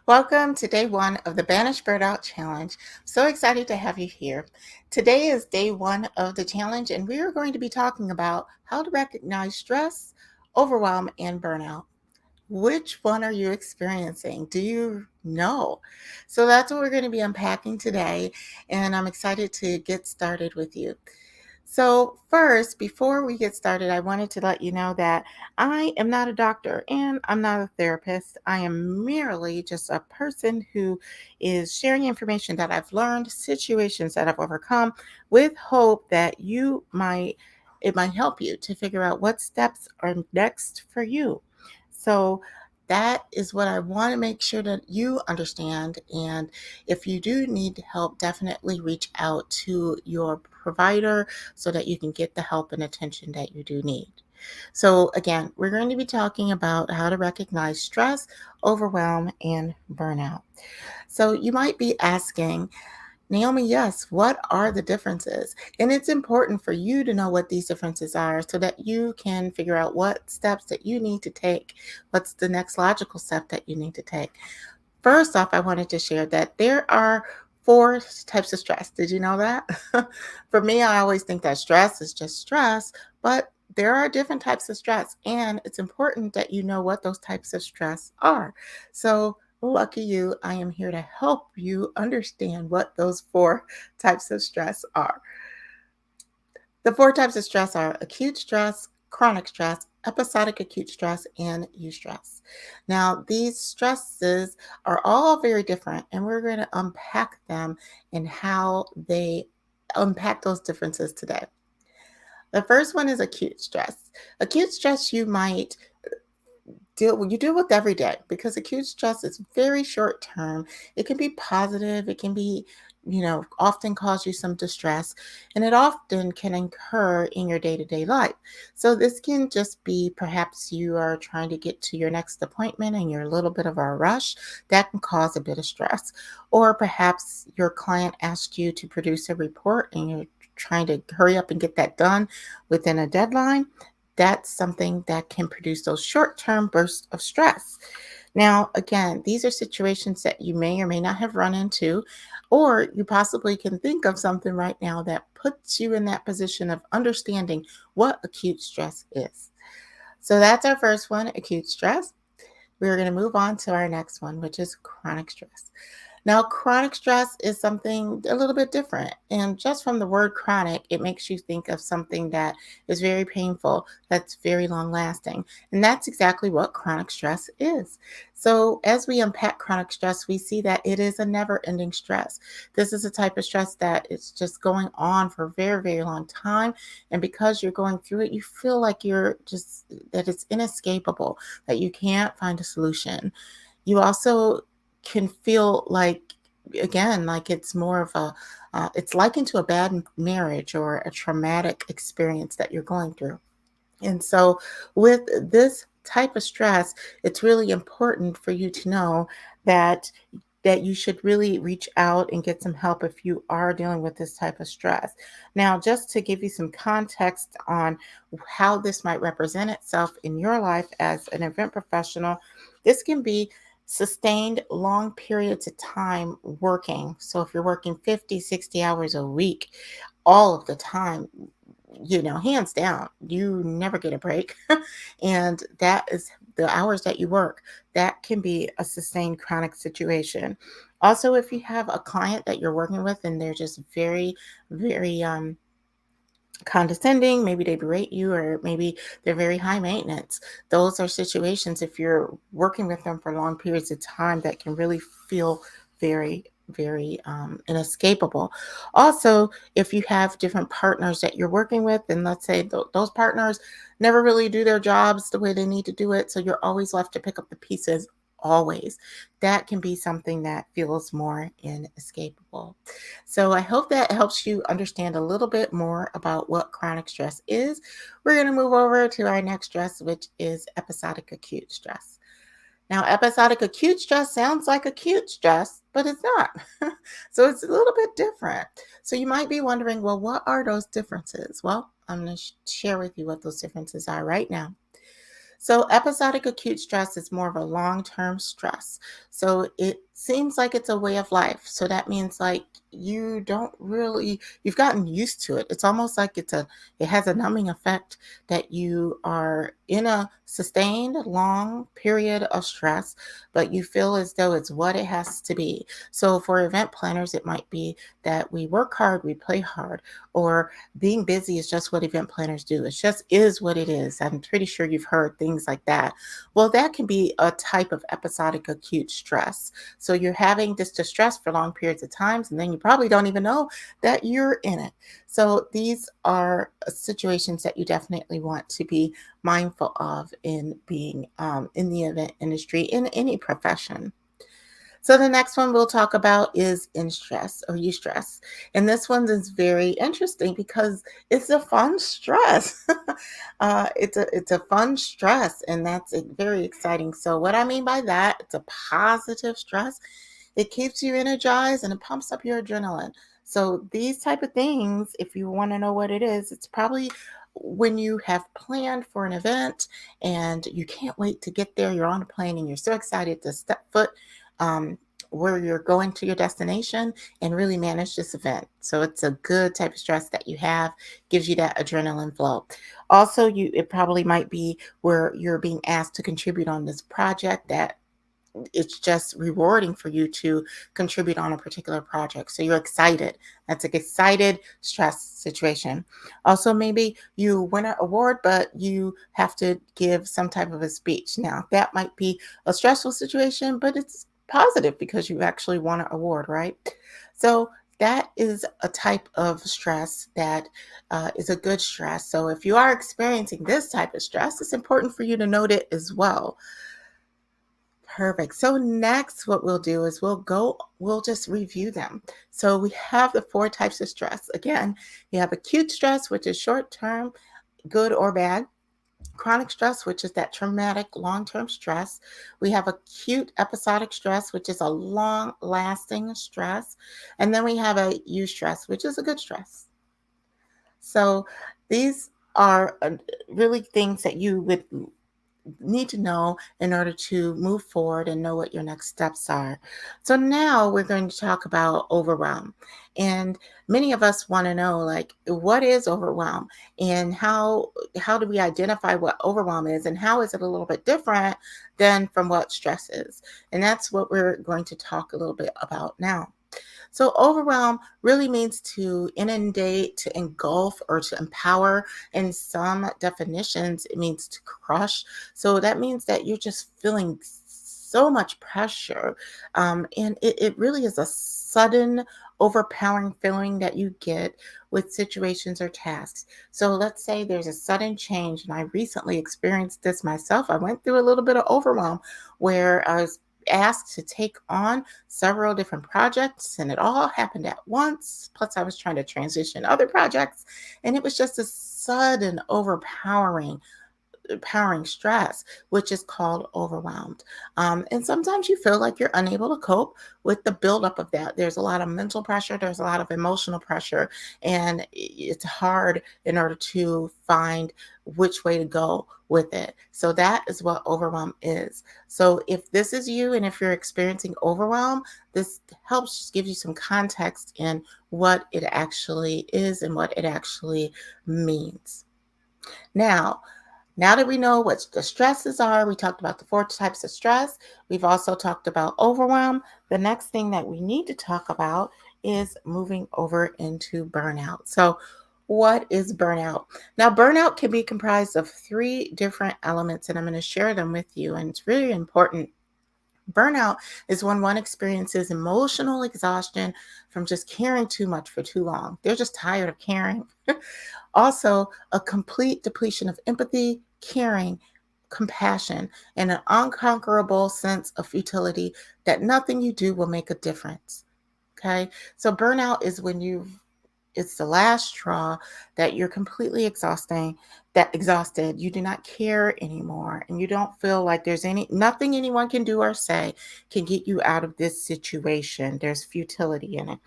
Welcome to day one of the Banish Burnout Challenge. So excited to have you here. Today is day one of the challenge, and we are going to be talking about how to recognize stress, overwhelm, and burnout. Which one are you experiencing? Do you know? So that's what we're going to be unpacking today, and I'm excited to get started with you. So, first, before we get started, I wanted to let you know that I am not a doctor and I'm not a therapist. I am merely just a person who is sharing information that I've learned, situations that I've overcome, with hope that it might help you to figure out what steps are next for you. So, that is what I want to make sure that you understand. And if you do need help, definitely reach out to your provider so that you can get the help and attention that you do need. So, again, we're going to be talking about how to recognize stress, overwhelm, and burnout. So, you might be asking, Naomi, yes, what are the differences? And it's important for you to know what these differences are so that you can figure out what steps that you need to take. What's the next logical step that you need to take? First off, I wanted to share that there are four types of stress. Did you know that? For me, I always think that stress is just stress, but there are different types of stress, and it's important that you know what those types of stress are. So, lucky you, I am here to help you understand what those four types of stress are. The four types of stress are acute stress, chronic stress, episodic acute stress, and eustress. Now, these stresses are all very different, and we're going to unpack them and how they unpack those differences today. The first one is acute stress. Acute stress you might deal with every day because acute stress is very short term. It can be positive, it can be, often cause you some distress, and it often can occur in your day-to-day life. So this can just be perhaps you are trying to get to your next appointment and you're a little bit of a rush. That can cause a bit of stress. Or perhaps your client asked you to produce a report and you're trying to hurry up and get that done within a deadline. That's something that can produce those short term bursts of stress. Now, again, these are situations that you may or may not have run into, or you possibly can think of something right now that puts you in that position of understanding what acute stress is. So that's our first one, acute stress. We're going to move on to our next one, which is chronic stress. Now, chronic stress is something a little bit different. And just from the word chronic, it makes you think of something that is very painful, that's very long lasting. And that's exactly what chronic stress is. So, as we unpack chronic stress, we see that it is a never ending stress. This is a type of stress that is just going on for a very, very long time. And because you're going through it, you feel like that it's inescapable, that you can't find a solution. You also can feel like, again, like it's more of it's likened to a bad marriage or a traumatic experience that you're going through. And so, with this type of stress, it's really important for you to know that you should really reach out and get some help if you are dealing with this type of stress. Now, just to give you some context on how this might represent itself in your life as an event professional, this can be sustained long periods of time working. So if you're working 50, 60 hours a week all of the time, hands down, you never get a break. And that is the hours that you work. That can be a sustained chronic situation. Also, if you have a client that you're working with and they're just very, very condescending, maybe they berate you, or maybe they're very high maintenance. Those are situations, if you're working with them for long periods of time, that can really feel very, very inescapable. Also, if you have different partners that you're working with, and let's say those partners never really do their jobs the way they need to do it, so you're always left to pick up the pieces. Always, that can be something that feels more inescapable. So I hope that helps you understand a little bit more about what chronic stress is. We're going to move over to our next stress, which is episodic acute stress. Now, episodic acute stress sounds like acute stress, but it's not. So it's a little bit different. So you might be wondering, well, what are those differences? Well, I'm going to share with you what those differences are right now. So, episodic acute stress is more of a long term stress. So, it seems like it's a way of life. So, that means like you don't really, you've gotten used to it. It's almost like it has a numbing effect that you are in a sustained long period of stress, but you feel as though it's what it has to be. So, for event planners, it might be that we work hard, we play hard, or being busy is just what event planners do. It just is what it is. I'm pretty sure you've heard things like that. Well, that can be a type of episodic acute stress. So you're having this distress for long periods of times, and then you probably don't even know that you're in it. So these are situations that you definitely want to be mindful of in being in the event industry in any profession. So the next one we'll talk about is in stress or eustress. And this one is very interesting because it's a fun stress. It's a fun stress, and that's very exciting. So what I mean by that, it's a positive stress. It keeps you energized and it pumps up your adrenaline. So these type of things, if you want to know what it is, it's probably when you have planned for an event and you can't wait to get there. You're on a plane and you're so excited to step foot um, where you're going to your destination and really manage this event. So it's a good type of stress that you have, gives you that adrenaline flow. Also, it probably might be where you're being asked to contribute on this project that it's just rewarding for you to contribute on a particular project. So you're excited. That's an excited stress situation. Also, maybe you win an award, but you have to give some type of a speech. Now, that might be a stressful situation, but it's positive because you actually won an award, right? So that is a type of stress that is a good stress. So if you are experiencing this type of stress, it's important for you to note it as well. Perfect. So next what we'll do is we'll just review them. So we have the four types of stress. Again, you have acute stress, which is short term, good or bad. Chronic stress, which is that traumatic long-term stress. We have acute episodic stress, which is a long-lasting stress. And then we have a eustress, which is a good stress. So these are really things that you would need to know in order to move forward and know what your next steps are. So now we're going to talk about overwhelm. And many of us want to know like what is overwhelm and how do we identify what overwhelm is and how is it a little bit different than from what stress is. And that's what we're going to talk a little bit about now. So, overwhelm really means to inundate, to engulf, or to empower. In some definitions, it means to crush. So, that means that you're just feeling so much pressure. And it really is a sudden, overpowering feeling that you get with situations or tasks. So, let's say there's a sudden change, and I recently experienced this myself. I went through a little bit of overwhelm where I was asked to take on several different projects and it all happened at once. Plus, I was trying to transition other projects, and it was just a sudden overpowering stress, which is called overwhelmed. And sometimes you feel like you're unable to cope with the buildup of that. There's a lot of mental pressure, there's a lot of emotional pressure, and it's hard in order to find which way to go with it. So that is what overwhelm is. So if this is you and if you're experiencing overwhelm, this helps just give you some context in what it actually is and what it actually means. Now, now that we know what the stresses are, we talked about the four types of stress. We've also talked about overwhelm. The next thing that we need to talk about is moving over into burnout. So, what is burnout? Now, burnout can be comprised of three different elements, and I'm going to share them with you. And it's really important. Burnout is when one experiences emotional exhaustion from just caring too much for too long. They're just tired of caring. Also, a complete depletion of empathy, caring, compassion, and an unconquerable sense of futility that nothing you do will make a difference. Okay. So, burnout is when it's the last straw that you're completely exhausted. You do not care anymore, and you don't feel like there's nothing anyone can do or say can get you out of this situation. There's futility in it.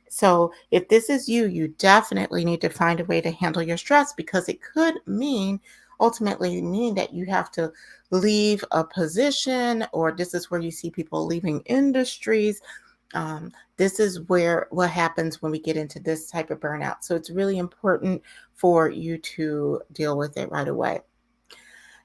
So, if this is you, you definitely need to find a way to handle your stress because it could mean ultimately mean that you have to leave a position, or this is where you see people leaving industries. This is where what happens when we get into this type of burnout. So it's really important for you to deal with it right away.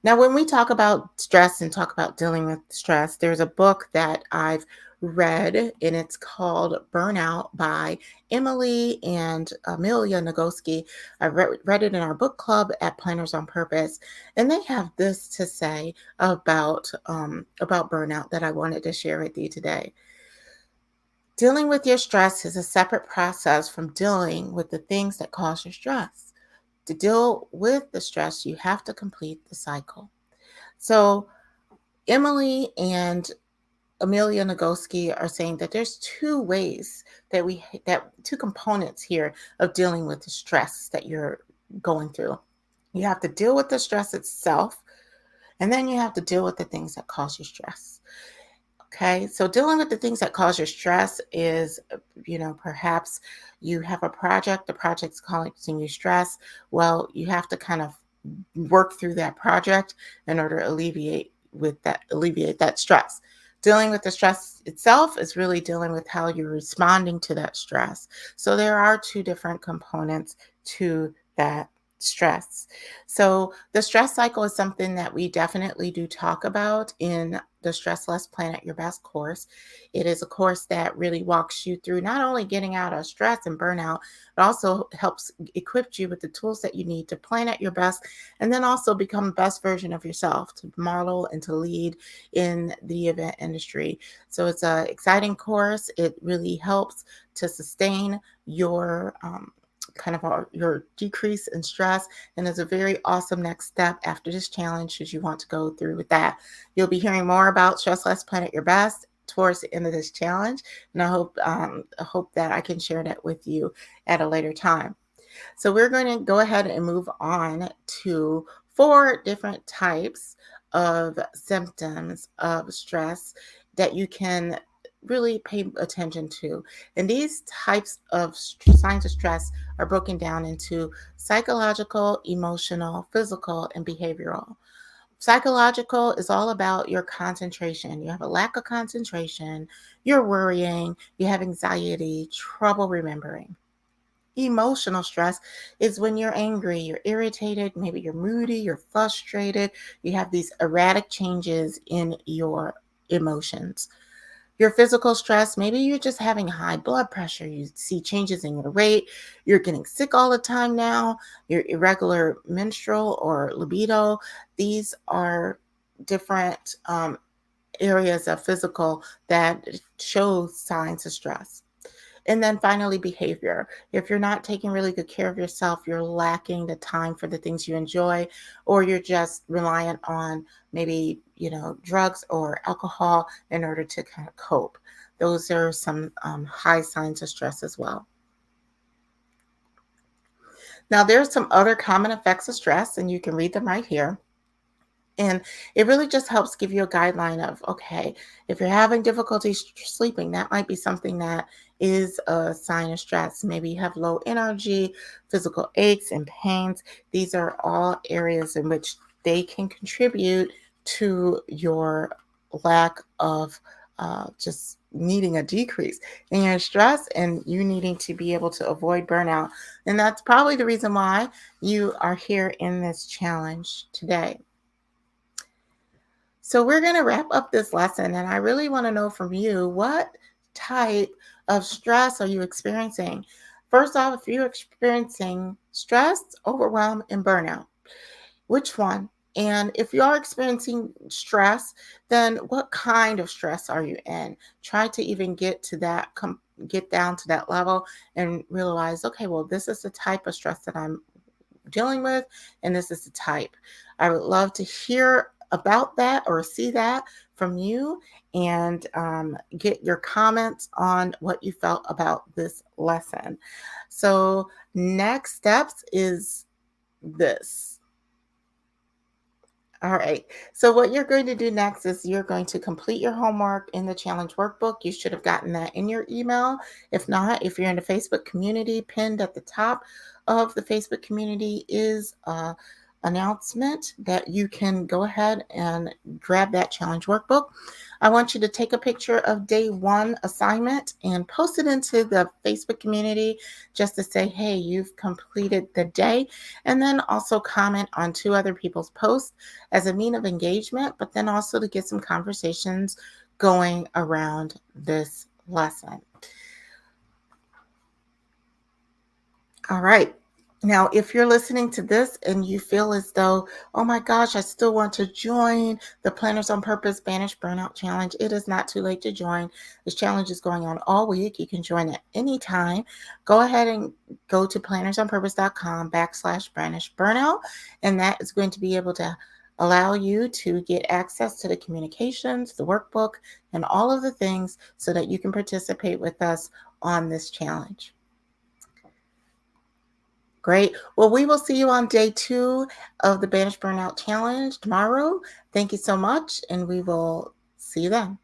Now, when we talk about stress and talk about dealing with stress, there's a book that I've read, and it's called Burnout by Emily and Amelia Nagoski. I read it in our book club at Planners on Purpose, and they have this to say about burnout that I wanted to share with you today. Dealing with your stress is a separate process from dealing with the things that cause your stress. To deal with the stress, you have to complete the cycle. So, Emily and Amelia Nagoski are saying that there's two ways that two components here of dealing with the stress that you're going through. You have to deal with the stress itself, and then you have to deal with the things that cause you stress. Okay, so dealing with the things that cause your stress is, perhaps you have a project, the project's causing you stress. Well, you have to kind of work through that project in order to alleviate that stress. Dealing with the stress itself is really dealing with how you're responding to that stress. So there are two different components to that stress. So the stress cycle is something that we definitely do talk about in the Stress Less Plan at Your Best course. It is a course that really walks you through not only getting out of stress and burnout, but also helps equip you with the tools that you need to plan at your best, and then also become the best version of yourself, to model and to lead in the event industry. So it's an exciting course. It really helps to sustain your your decrease in stress, and is a very awesome next step after this challenge should you want to go through with that. You'll be hearing more about Stress Less Plan at Your Best towards the end of this challenge, and I hope that I can share that with you at a later time. So we're going to go ahead and move on to 4 different types of symptoms of stress that you can really pay attention to. And these types of signs of stress are broken down into psychological, emotional, physical, and behavioral. Psychological is all about your concentration. You have a lack of concentration, you're worrying, you have anxiety, trouble remembering. Emotional stress is when you're angry, you're irritated, maybe you're moody, you're frustrated, you have these erratic changes in your emotions. Your physical stress, maybe you're just having high blood pressure, you see changes in your weight, you're getting sick all the time now, your irregular menstrual or libido. These are different areas of physical that show signs of stress. And then finally, behavior. If you're not taking really good care of yourself, you're lacking the time for the things you enjoy, or you're just reliant on maybe, drugs or alcohol in order to kind of cope. Those are some high signs of stress as well. Now, there's some other common effects of stress, and you can read them right here. And it really just helps give you a guideline of, okay, if you're having difficulty sleeping, that might be something that is a sign of stress. Maybe you have low energy, physical aches and pains. These are all areas in which they can contribute to your lack of just needing a decrease in your stress, and you needing to be able to avoid burnout. And that's probably the reason why you are here in this challenge today. So we're going to wrap up this lesson, and I really want to know from you, what type of stress are you experiencing? First off, if you're experiencing stress, overwhelm, and burnout, which one? And if you are experiencing stress, then what kind of stress are you in? Try to even get to that, get down to that level and realize, okay, well, this is the type of stress that I'm dealing with, and this is the type. I would love to hear about that or see that from you, and get your comments on what you felt about this lesson. So, next steps is this. All right. So what you're going to do next is you're going to complete your homework in the challenge workbook. You should have gotten that in your email. If not, if you're in the Facebook community, pinned at the top of the Facebook community is announcement that you can go ahead and grab that challenge workbook. I want you to take a picture of day one assignment and post it into the Facebook community just to say, hey, you've completed the day. And then also comment on two other people's posts as a mean of engagement, but then also to get some conversations going around this lesson. All right. Now, if you're listening to this and you feel as though, oh my gosh, I still want to join the Planners on Purpose Banish Burnout Challenge, it is not too late to join. This challenge is going on all week. You can join at any time. Go ahead and go to plannersonpurpose.com/banish burnout, and that is going to be able to allow you to get access to the communications, the workbook, and all of the things so that you can participate with us on this challenge. Great. Well, we will see you on day 2 of the Banish Burnout Challenge tomorrow. Thank you so much, and we will see you then.